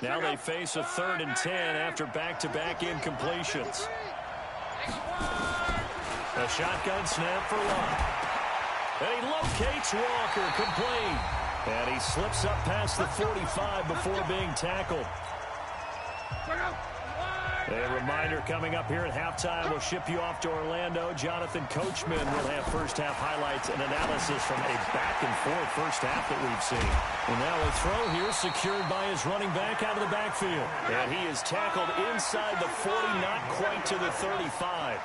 Now they face a 3rd and 10 after back-to-back incompletions. A shotgun snap for Lott. And he locates Walker, complete. And he slips up past the 45 before being tackled. A reminder coming up here at halftime. We'll ship you off to Orlando. Jonathan Coachman will have first-half highlights and analysis from a back-and-forth first half that we've seen. And now a throw here secured by his running back out of the backfield. And he is tackled inside the 40, not quite to the 35.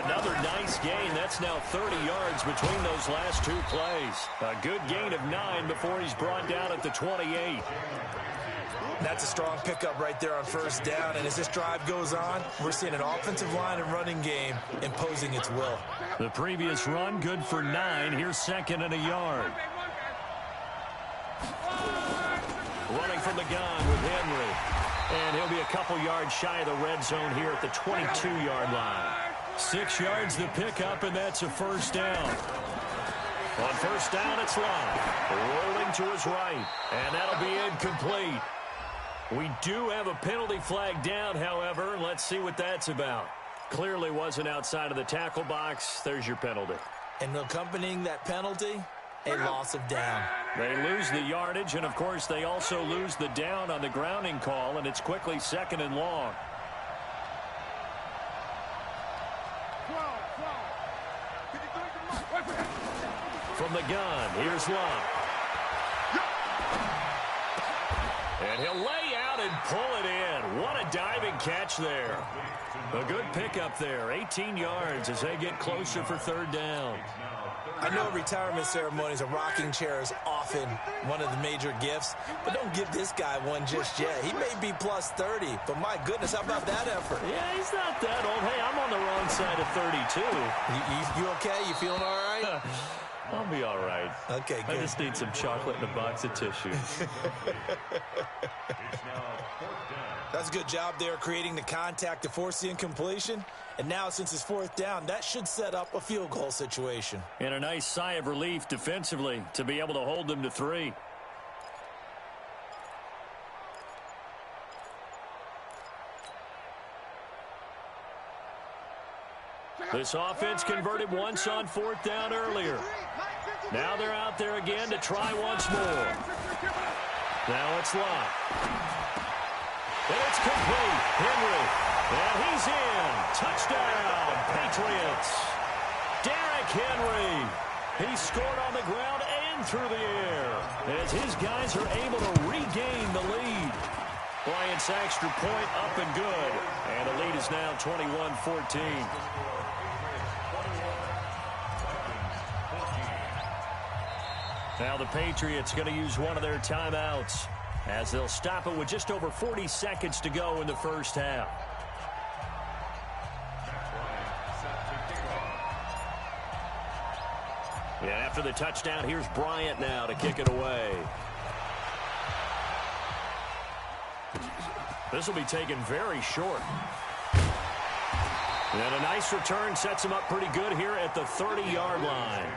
Another nice gain. That's now 30 yards between those last two plays. A good gain of 9 before he's brought down at the 28. That's a strong pickup right there on first down. And as this drive goes on, we're seeing an offensive line and running game imposing its will. The previous run good for 9. Here's 2nd and a yard. Running from the gun with Henry. And he'll be a couple yards shy of the red zone here at the 22-yard line. 6 yards the pickup, and that's a first down. On first down, it's Lott. Rolling to his right. And that'll be incomplete. We do have a penalty flag down, however. Let's see what that's about. Clearly wasn't outside of the tackle box. There's your penalty. And accompanying that penalty, a loss of down. They lose the yardage, and, of course, they also lose the down on the grounding call, and it's quickly 2nd and long. From the gun, here's Lott. And he'll lay out and pull it in. What a diving catch there. A good pickup there. 18 yards as they get closer for 3rd down. I know retirement ceremonies, a rocking chair is often one of the major gifts, but don't give this guy one just yet. He may be plus 30, but my goodness, how about that effort? Yeah, he's not that old. Hey, I'm on the wrong side of 32. You okay? You feeling all right? I'll be all right. Okay, good. I just need some chocolate and a box of tissues. That's a good job there creating the contact to force the incompletion. And now, since it's 4th down, that should set up a field goal situation. And a nice sigh of relief defensively to be able to hold them to 3. This offense converted once on 4th down earlier. Now they're out there again to try once more. Now it's Lott. And it's complete. Henry. And he's in. Touchdown, Patriots. Derrick Henry. He scored on the ground and through the air as his guys are able to regain the lead. Bryant's extra point up and good. And the lead is now 21-14. Now the Patriots going to use one of their timeouts as they'll stop it with just over 40 seconds to go in the first half. And after the touchdown, here's Bryant now to kick it away. This will be taken very short. And a nice return sets him up pretty good here at the 30-yard line.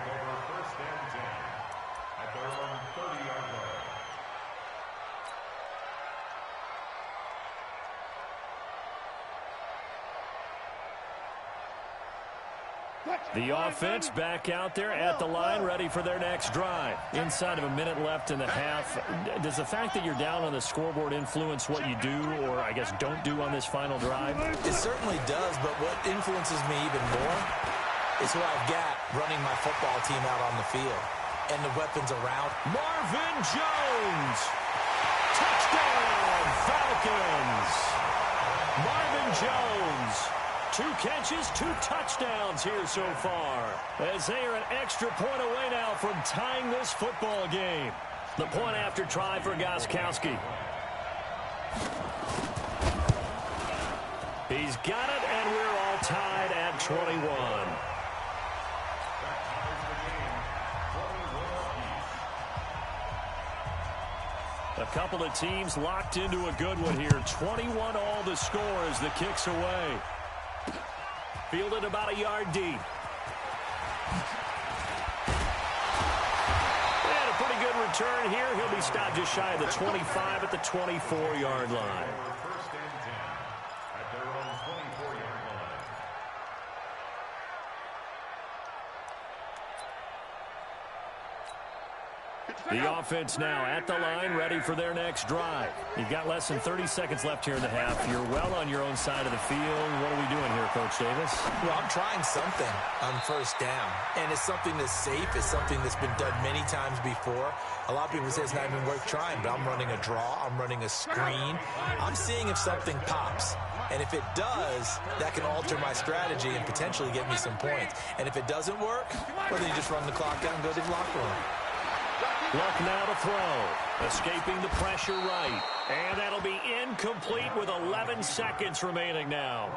The offense back out there at the line, ready for their next drive. Inside of a minute left in the half, does the fact that you're down on the scoreboard influence what you do, or I guess don't do on this final drive? It certainly does, but what influences me even more is who I've got running my football team out on the field and the weapons around. Marvin Jones! Touchdown, Falcons! Marvin Jones! 2 catches, 2 touchdowns here so far, as they are an extra point away now from tying this football game. The point after try for Gostkowski. He's got it, and we're all tied at 21. A couple of teams locked into a good one here. 21 all to score as the kick's away. Fielded about a yard deep. And a pretty good return here. He'll be stopped just shy of the 25 at the 24-yard line. The offense now at the line, ready for their next drive. You've got less than 30 seconds left here in the half. You're well on your own side of the field. What are we doing here, Coach Davis? Well, I'm trying something on first down, and it's something that's safe. It's something that's been done many times before. A lot of people say it's not even worth trying, but I'm running a draw. I'm running a screen. I'm seeing if something pops. And if it does, that can alter my strategy and potentially get me some points. And if it doesn't work, well, then you just run the clock down and go to the locker room. Luck now to throw. Escaping the pressure right. And that'll be incomplete with 11 seconds remaining now.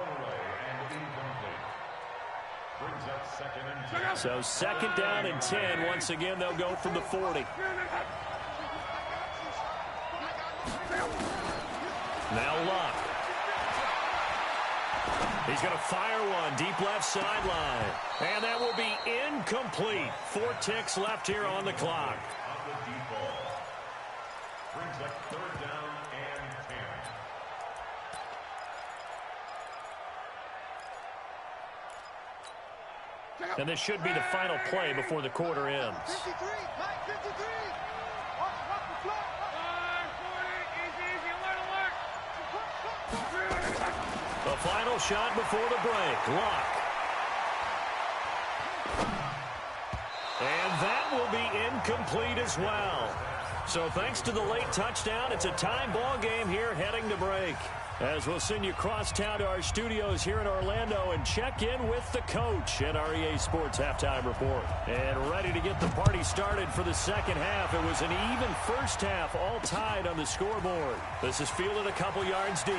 So second down and 10. Once again, they'll go from the 40. Now Luck. He's going to fire one deep left sideline. And that will be incomplete. 4 ticks left here on the clock. Brings up third down and 10. And this should be the final play before the quarter ends. The final shot before the break. Luck. And that will be incomplete as well. So thanks to the late touchdown, it's a time ball game here heading to break. As we'll send you across town to our studios here in Orlando and check in with the coach at our EA Sports Halftime Report. And ready to get the party started for the second half. It was an even first half, all tied on the scoreboard. This is fielded a couple yards deep.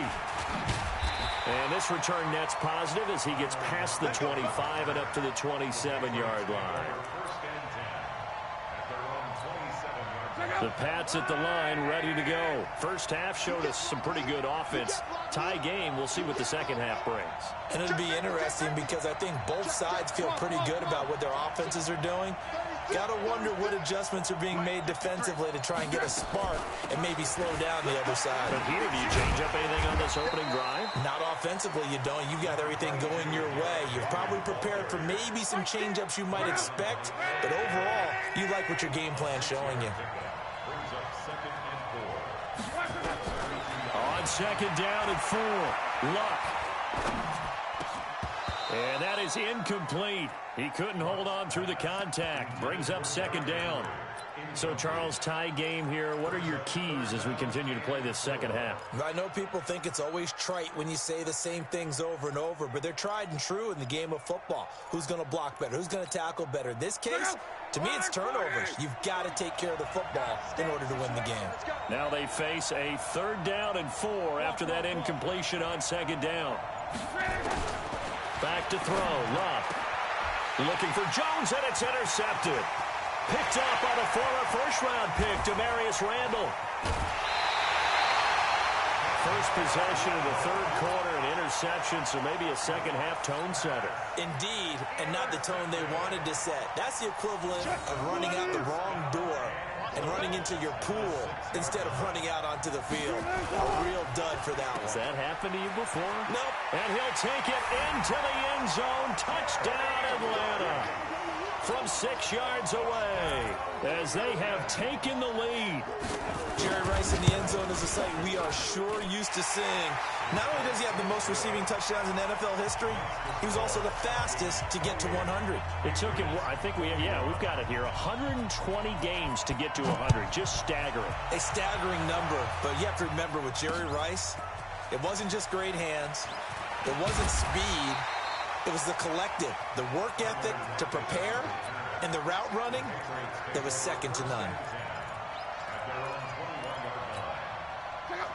And this return net's positive as he gets past the 25 and up to the 27-yard line. The Pats at the line, ready to go. First half showed us some pretty good offense. Tie game, we'll see what the second half brings. And it'll be interesting because I think both sides feel pretty good about what their offenses are doing. Got to wonder what adjustments are being made defensively to try and get a spark and maybe slow down the other side. But here, do you change up anything on this opening drive? Not offensively, you don't. You've got everything going your way. You're probably prepared for maybe some change-ups you might expect, but overall, you like what your game plan's showing you. On second down and 4, Luck. And that is incomplete. He couldn't hold on through the contact. Brings up second down. So, Charles, tie game here. What are your keys as we continue to play this second half? I know people think it's always trite when you say the same things over and over, but they're tried and true in the game of football. Who's going to block better? Who's going to tackle better? In this case, to me, it's turnovers. You've got to take care of the football in order to win the game. Now they face a third down and 4 after that incompletion on second down. Back to throw. Luck. Looking for Jones, and it's intercepted. Picked up by the former first-round pick, Demarius Randall. First possession of the third quarter, an interception, so maybe a second-half tone setter. Indeed, and not the tone they wanted to set. That's the equivalent of running out the wrong door and running into your pool instead of running out onto the field. A real dud for that one. Has that happened to you before? Nope. And he'll take it into the end zone. Touchdown, Atlanta. From 6 yards away as they have taken the lead. Jerry Rice in the end zone is a sight we are sure used to seeing. Not only does he have the most receiving touchdowns in NFL history, he was also the fastest to get to 100. It took him, I think we've got it here, 120 games to get to 100. Just staggering. A staggering number, but you have to remember with Jerry Rice, it wasn't just great hands. It wasn't speed. It was the collective, the work ethic to prepare, and the route running that was second to none.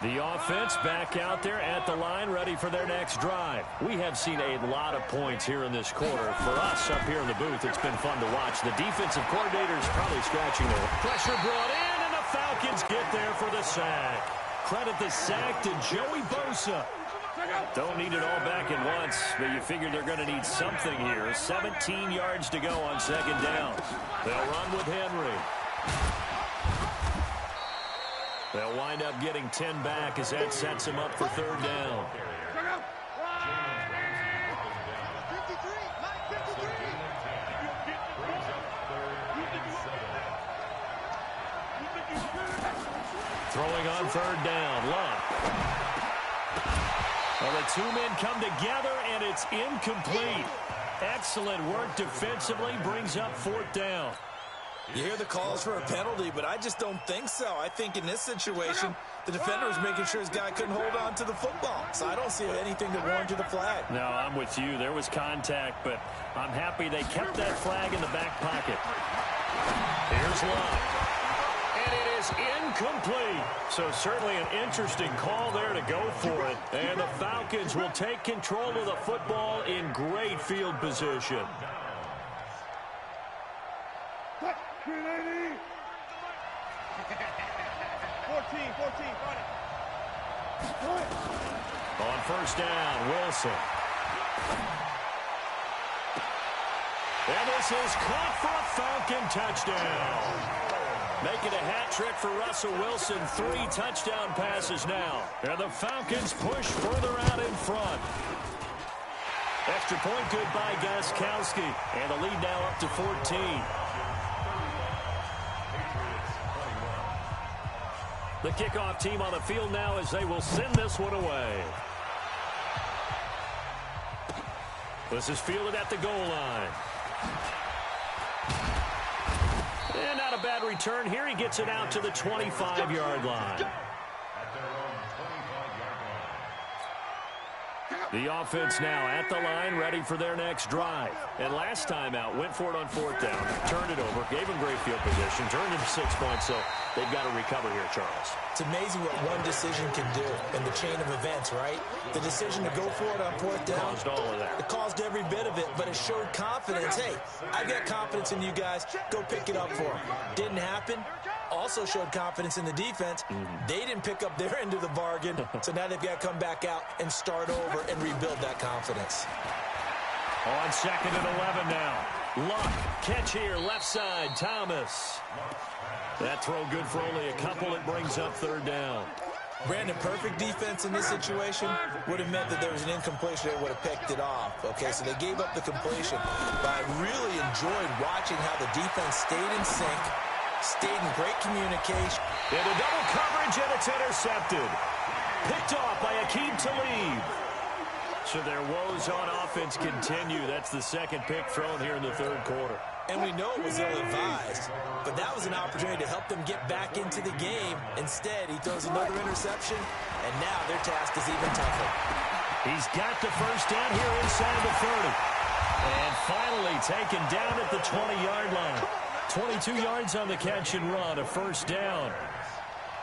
The offense back out there at the line, ready for their next drive. We have seen a lot of points here in this quarter. For us up here in the booth, it's been fun to watch. The defensive coordinator's probably scratching their pressure brought in, and the Falcons get there for the sack. Credit the sack to Joey Bosa. Don't need it all back at once, but you figure they're going to need something here. 17 yards to go on second down. They'll run with Henry. They'll wind up getting 10 back as that sets them up for third down. Throwing on third down, Luck. Well, the two men come together, and it's incomplete. Excellent work defensively, brings up fourth down. You hear the calls for a penalty, but I just don't think so. I think in this situation, the defender was making sure his guy couldn't hold on to the football. So I don't see anything that warranted a flag. No, I'm with you. There was contact, but I'm happy they kept that flag in the back pocket. Here's Luck. And it is incomplete. So certainly an interesting call there to go for it. And the Falcons will take control of the football in great field position. 14, On first down, Wilson. And this is caught for a Falcon touchdown. Making a hat trick for Russell Wilson. 3 touchdown passes now. And the Falcons push further out in front. Extra point good by Gostkowski. And the lead now up to 14. The kickoff team on the field now as they will send this one away. This is fielded at the goal line. And not a bad return here. He gets it out to the 25-yard line. The offense now at the line, ready for their next drive. And last time out, went for it on fourth down, turned it over, gave them great field position, turned into 6 points, so they've got to recover here, Charles. It's amazing what one decision can do in the chain of events, right? The decision to go for it on fourth down. Caused all of that. It caused every bit of it, but it showed confidence. Hey, I've got confidence in you guys. Go pick it up for them. Didn't happen. Also showed confidence in the defense. They didn't pick up their end of the bargain, so now they've got to come back out and start over and rebuild that confidence. On second and 11 now. Luck, catch here, left side, Thomas. That throw good for only a couple. It brings up third down. Brandon, perfect defense in this situation would have meant that there was an incompletion. They would have picked it off. Okay, so they gave up the completion. But I really enjoyed watching how the defense stayed in sync, stayed in great communication. Into double coverage, and it's intercepted. Picked off by Aqib Talib. So their woes on offense continue. That's the second pick thrown here in the third quarter. And we know it was ill-advised, but that was an opportunity to help them get back into the game. Instead, he throws another interception, and now their task is even tougher. He's got the first down here inside the 30. And finally taken down at the 20-yard line. 22 yards on the catch and run, a first down.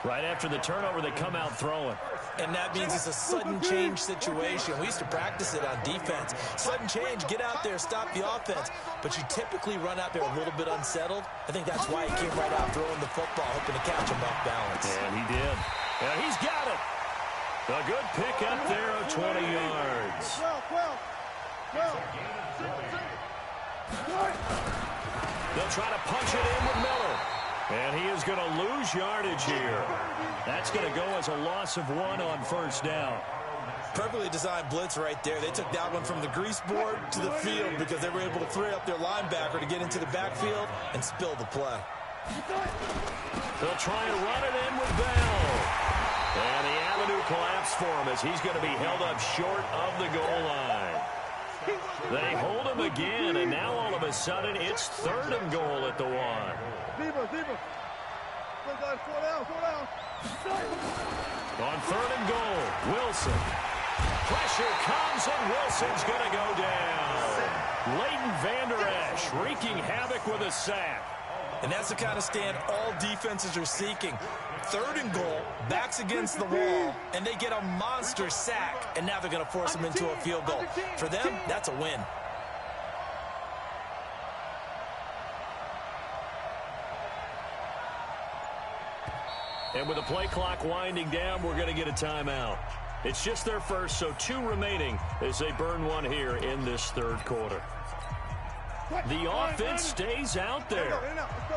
Right after the turnover, they come out throwing. And that means it's a sudden change situation. We used to practice it on defense. Sudden change, get out there, stop the offense. But you typically run out there a little bit unsettled. I think that's why he came right out throwing the football, hoping to catch him off balance. And he did. And he's got it. A good pick up there of 20 yards. They'll try to punch it in with Miller. And he is going to lose yardage here. That's going to go as a loss of 1 on first down. Perfectly designed blitz right there. They took that one from the grease board to the field because they were able to free up their linebacker to get into the backfield and spill the play. They'll try and run it in with Bell. And the avenue collapsed for him as he's going to be held up short of the goal line. They hold him again, and now all of a sudden it's third and goal at the 1. On third and goal, Wilson. Pressure comes, and Wilson's going to go down. Leighton Vander Esch wreaking havoc with a sack. And that's the kind of stand all defenses are seeking. Third and goal, backs against the wall, and they get a monster sack, and now they're going to force them into a field goal. For them, that's a win. And with the play clock winding down, we're going to get a timeout. It's just their first, so 2 remaining as they burn one here in this third quarter. The offense stays out there.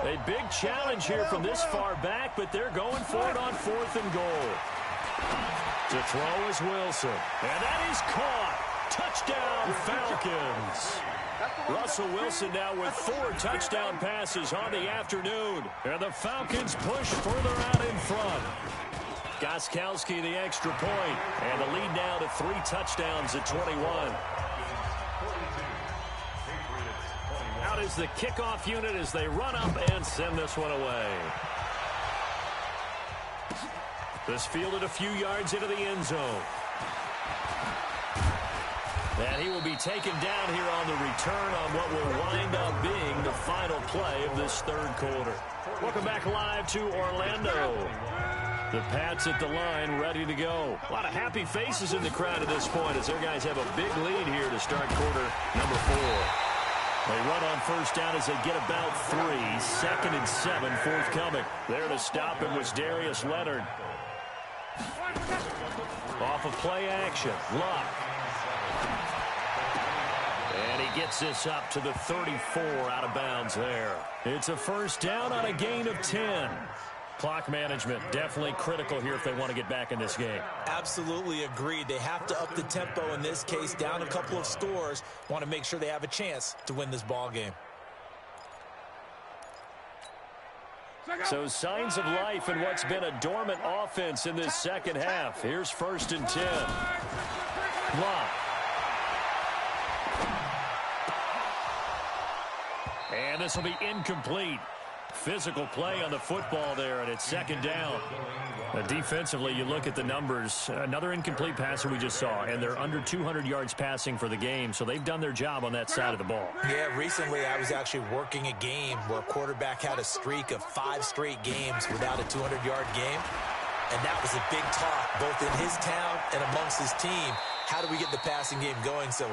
A big challenge here from this far back, but they're going for it on 4th and goal. To throw is Wilson. And that is caught. Touchdown, Falcons. Russell Wilson now with 4 touchdown passes on the afternoon. And the Falcons push further out in front. Gostkowski the extra point. And the lead now to 3 touchdowns at 21. Out is the kickoff unit as they run up and send this one away. This fielded a few yards into the end zone. And he will be taken down here on the return on what will wind up being the final play of this 3rd quarter. Welcome back live to Orlando. The Pats at the line ready to go. A lot of happy faces in the crowd at this point as their guys have a big lead here to start quarter number 4. They run on 1st down as they get about 3. 2nd and 7 forthcoming. There to stop him was Darius Leonard. Off of play action. Luck. And he gets this up to the 34 out of bounds there. It's a 1st down on a gain of 10. Clock management definitely critical here if they want to get back in this game. Absolutely agreed. They have to up the tempo in this case, down a couple of scores. Want to make sure they have a chance to win this ball game. So signs of life in what's been a dormant offense in this 2nd half. Here's 1st and 10. Block. And this will be incomplete. Physical play on the football there, and it's 2nd down. Defensively, you look at the numbers. Another incomplete passer we just saw, and they're under 200 yards passing for the game, so they've done their job on that side of the ball. Yeah, recently I was actually working a game where a quarterback had a streak of 5 straight games without a 200-yard game, and that was a big talk, both in his town and amongst his team. How do we get the passing game going? So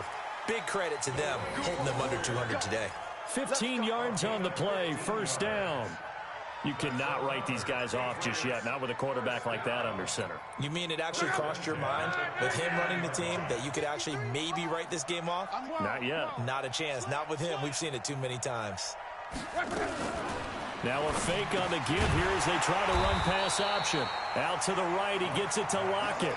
big credit to them, hitting them under 200 today. 15 yards on the play, 1st down. You cannot write these guys off just yet, not with a quarterback like that under center. You mean it actually crossed your mind with him running the team that you could actually maybe write this game off? Not yet. Not a chance. Not with him. We've seen it too many times. Now a fake on the give here as they try to run pass option. Out to the right, he gets it to Lockett.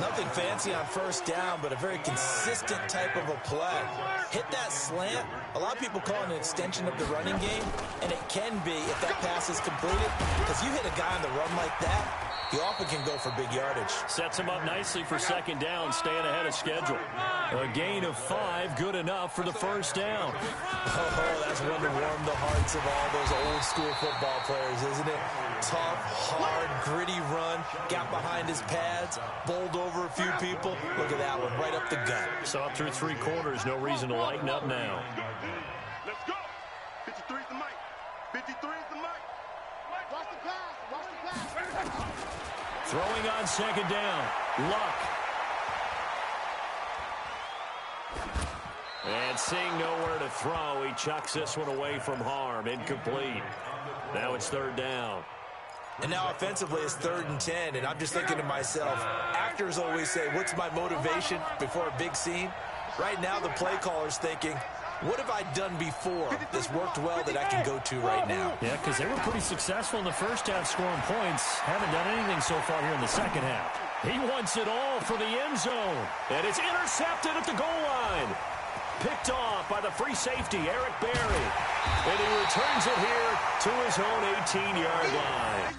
Nothing fancy on 1st down, but a very consistent type of a play. Hit that slant. A lot of people call it an extension of the running game, and it can be if that pass is completed, because you hit a guy on the run like that, he often can go for big yardage. Sets him up nicely for 2nd down, staying ahead of schedule. A gain of 5, good enough for the 1st down. Oh, that's one to warm the hearts of all those old school football players, isn't it? Tough, hard, gritty run, got behind his pads, bowled over a few people. Look at that one, right up the gut. So up through 3 quarters, no reason to lighten up now. Let's go. 53 is the mic. 53 is the mic. Watch the pass. Watch the pass. Throwing on 2nd down. Luck. And seeing nowhere to throw, he chucks this one away from harm. Incomplete. Now it's 3rd down. And now offensively it's 3rd and 10, and I'm just thinking to myself, actors always say, what's my motivation before a big scene? Right now the play caller's thinking, what have I done before that's worked well that I can go to right now? Yeah, because they were pretty successful in the 1st half scoring points. Haven't done anything so far here in the 2nd half. He wants it all for the end zone. And it's intercepted at the goal line. Picked off by the free safety, Eric Berry. And he returns it here to his own 18-yard line.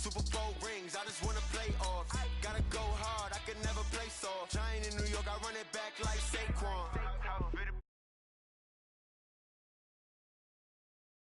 Super Bowl rings, I just wanna play off. Gotta go hard, I can never play soft. Giant in New York, I run it back like Saquon.